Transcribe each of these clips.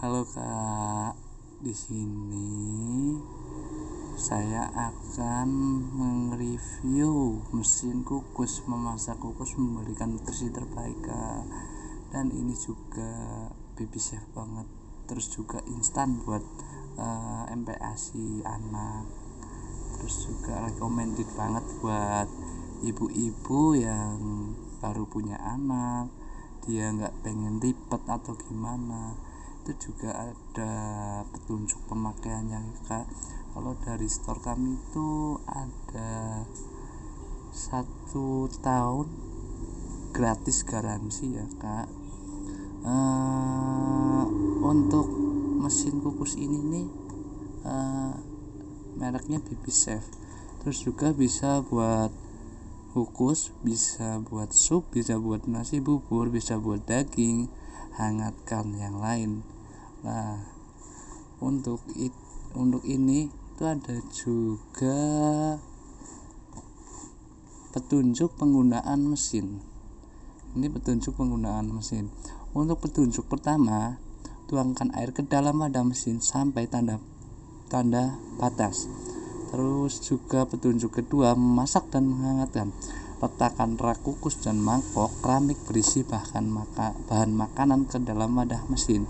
Halo Kak, di sini saya akan mereview mesin kukus, memasak kukus memberikan nutrisi terbaik Kak. Dan ini juga baby safe banget, terus juga instan buat MPASI anak, terus juga recommended banget buat ibu-ibu yang baru punya anak, dia nggak pengen ribet atau gimana. Itu juga ada petunjuk pemakaiannya Kak. Kalau dari store kami itu ada 1 tahun gratis garansi ya Kak. Untuk mesin kukus ini nih mereknya Baby Safe, terus juga bisa buat kukus, bisa buat sup, bisa buat nasi bubur, bisa buat daging, hangatkan yang lain. Nah, untuk ini itu ada juga petunjuk penggunaan mesin. Ini petunjuk penggunaan mesin. Untuk petunjuk pertama, tuangkan air ke dalam wadah mesin sampai tanda batas. Terus juga petunjuk kedua, memasak dan menghangatkan. Letakkan rak kukus dan mangkok keramik berisi bahan makanan ke dalam wadah mesin.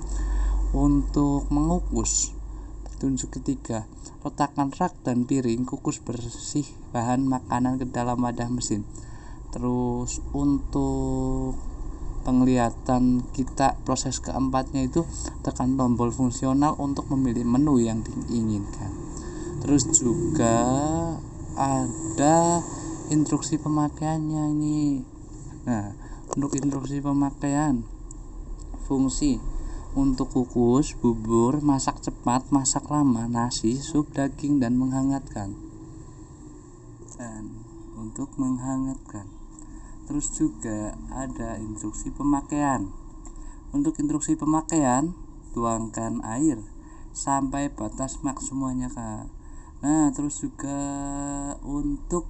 Untuk mengukus, petunjuk ketiga, letakkan rak dan piring kukus bersih bahan makanan ke dalam wadah mesin. Terus untuk penglihatan kita, proses keempatnya itu tekan tombol fungsional untuk memilih menu yang diinginkan. Terus juga ada instruksi pemakaiannya ini. Nah, untuk instruksi pemakaian, fungsi untuk kukus, bubur, masak cepat, masak lama, nasi, sup, daging, dan menghangatkan. Dan untuk menghangatkan, terus juga ada instruksi pemakaian. Untuk instruksi pemakaian, tuangkan air sampai batas maks semuanya Kak. Nah, terus juga untuk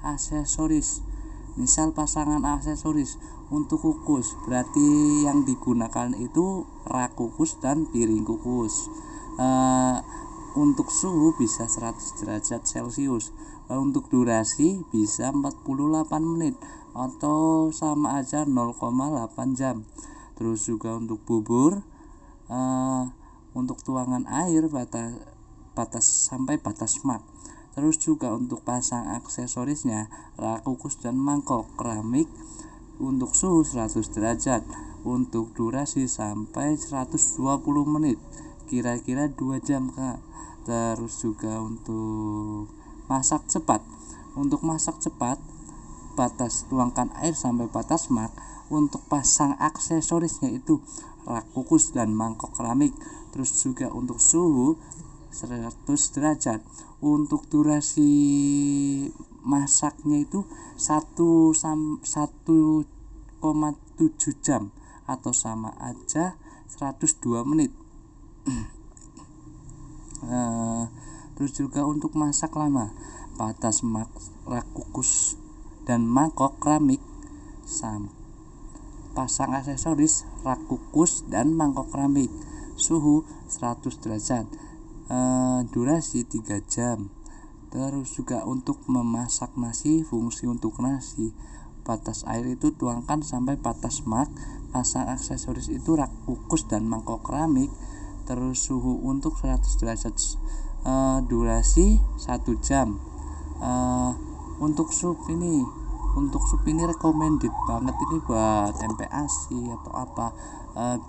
aksesoris, misal pasangan aksesoris untuk kukus, berarti yang digunakan itu rak kukus dan piring kukus. Untuk suhu bisa 100 derajat Celcius. Untuk durasi bisa 48 menit atau sama aja 0,8 jam. Terus juga untuk bubur, untuk tuangan air batas sampai batas mak. Terus juga untuk pasang aksesorisnya, rak kukus dan mangkok keramik untuk suhu 100 derajat, untuk durasi sampai 120 menit, kira-kira 2 jam Kak. Terus juga untuk masak cepat. Untuk masak cepat, batas tuangkan air sampai batas mak. Untuk pasang aksesorisnya itu rak kukus dan mangkok keramik. Terus juga untuk suhu 100 derajat. Untuk durasi masaknya itu 1,7 jam atau sama aja 102 menit. Terus juga untuk masak lama, batas rak kukus dan mangkok keramik, pasang aksesoris rak kukus dan mangkok keramik, suhu 100 derajat, durasi 3 jam. Terus juga untuk memasak nasi, fungsi untuk nasi, batas air itu tuangkan sampai batas mak, pasang aksesoris itu rak kukus dan mangkok keramik, terus suhu untuk 100 derajat, durasi 1 jam. Untuk sup ini recommended banget ini buat MPASI atau apa.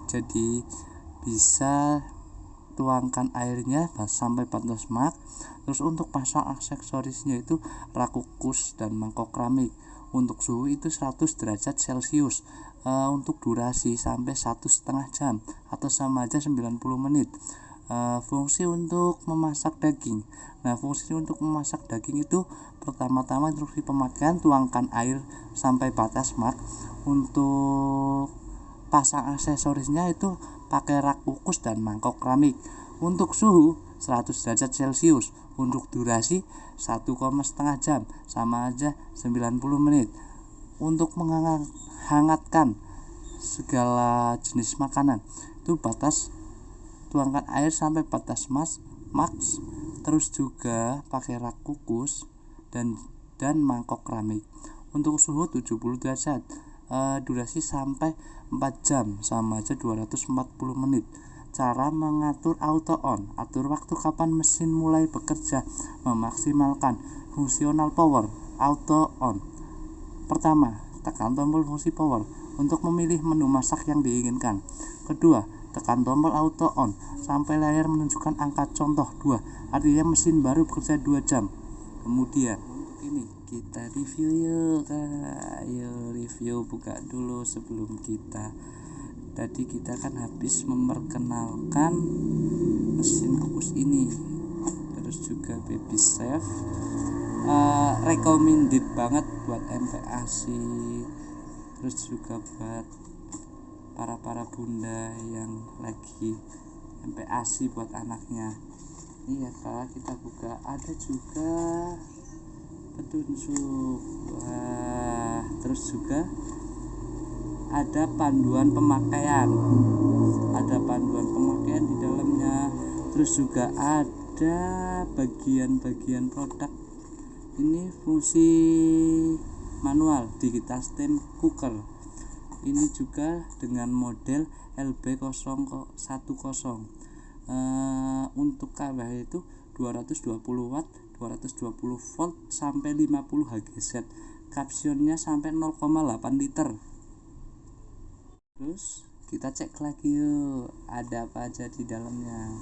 Jadi bisa tuangkan airnya sampai batas mak. Terus untuk pasang aksesorisnya itu rak kukus dan mangkok keramik. Untuk suhu itu 100 derajat Celcius. Untuk durasi sampai 1,5 jam atau sama aja 90 menit. Fungsi untuk memasak daging. Nah, fungsi untuk memasak daging itu pertama-tama instruksi pemakaian, tuangkan air sampai batas mak. Untuk pasang aksesorisnya itu pakai rak kukus dan mangkok keramik. Untuk suhu 100 derajat Celcius. Untuk durasi 1,5 jam sama aja 90 menit. Untuk menghangatkan segala jenis makanan itu batas tuangkan air sampai batas max, terus juga pakai rak kukus dan mangkok keramik. Untuk suhu 70 derajat, durasi sampai 4 jam, sama aja 240 menit. Cara mengatur auto on, atur waktu kapan mesin mulai bekerja, memaksimalkan fungsional power auto on. Pertama, tekan tombol fungsi power untuk memilih menu masak yang diinginkan. Kedua, tekan tombol auto on sampai layar menunjukkan angka contoh 2, artinya mesin baru bekerja 2 jam. Kemudian ini kita review yuk Kak. Ayo review, buka dulu sebelum tadi kita kan habis memperkenalkan mesin kukus ini, terus juga baby chef, recommended banget buat MPASI, terus juga buat para bunda yang lagi MPASI buat anaknya. Ini ya Kak, kita buka, ada juga petunjuk. Wah, terus juga ada panduan pemakaian di dalamnya, terus juga ada bagian-bagian produk. Ini fungsi manual digital steam cooker, ini juga dengan model LB010. Untuk kW itu 220 watt, 220 volt sampai 50 Hz. Kapsionnya sampai 0,8 liter. Terus kita cek lagi yuk, ada apa aja di dalamnya.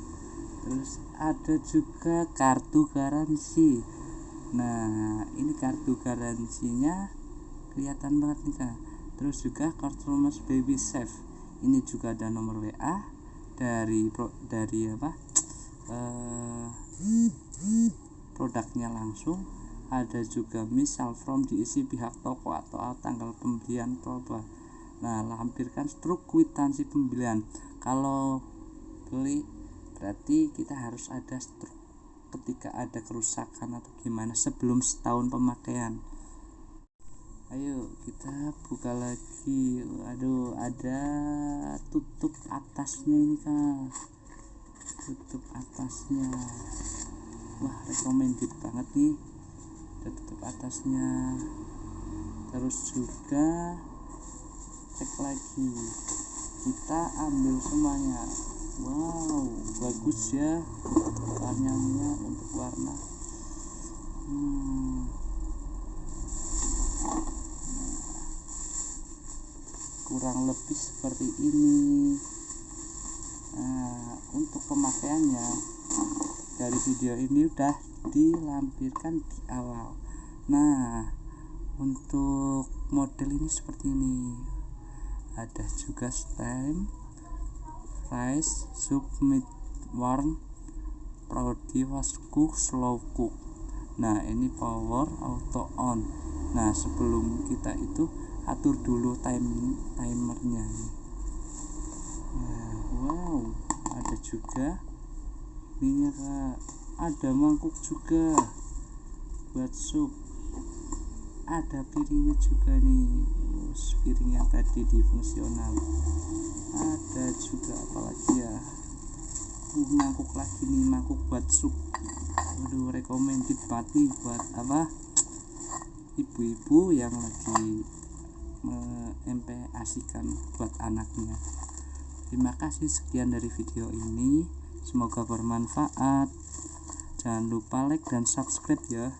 Terus ada juga kartu garansi. Nah, ini kartu garansinya kelihatan banget nih Kak. Terus juga customer baby chef. Ini juga ada nomor WA dari produknya langsung. Ada juga misal from diisi pihak toko atau tanggal pembelian toko. Nah, lampirkan struk kwitansi pembelian. Kalau beli berarti kita harus ada struk ketika ada kerusakan atau gimana sebelum setahun pemakaian. Ayo kita buka lagi. Aduh, ada tutup atasnya ini Kak, tutup atasnya. Wah, recommended banget nih, ada tutup atasnya. Terus juga cek lagi, kita ambil semuanya. Wow, bagus ya warnanya, untuk warna kurang lebih seperti ini. Nah, untuk pemakaiannya dari video ini udah dilampirkan di awal. Nah, untuk model ini seperti ini. Ada juga steam, rice, soup, meat, warm, Prodi was cook, slow cook. Nah, ini power auto on. Nah, sebelum kita itu atur dulu timernya. Nah, wow, ada juga ini ya Kak, ada mangkuk juga buat sup, ada piringnya juga nih, piring yang tadi di fungsional. Ada juga apalagi ya, mangkuk lagi nih, mangkuk buat sup. Aduh, recommended banget nih buat ibu-ibu yang lagi MPASIkan buat anaknya. Terima kasih, sekian dari video ini, semoga bermanfaat. Jangan lupa like dan subscribe ya.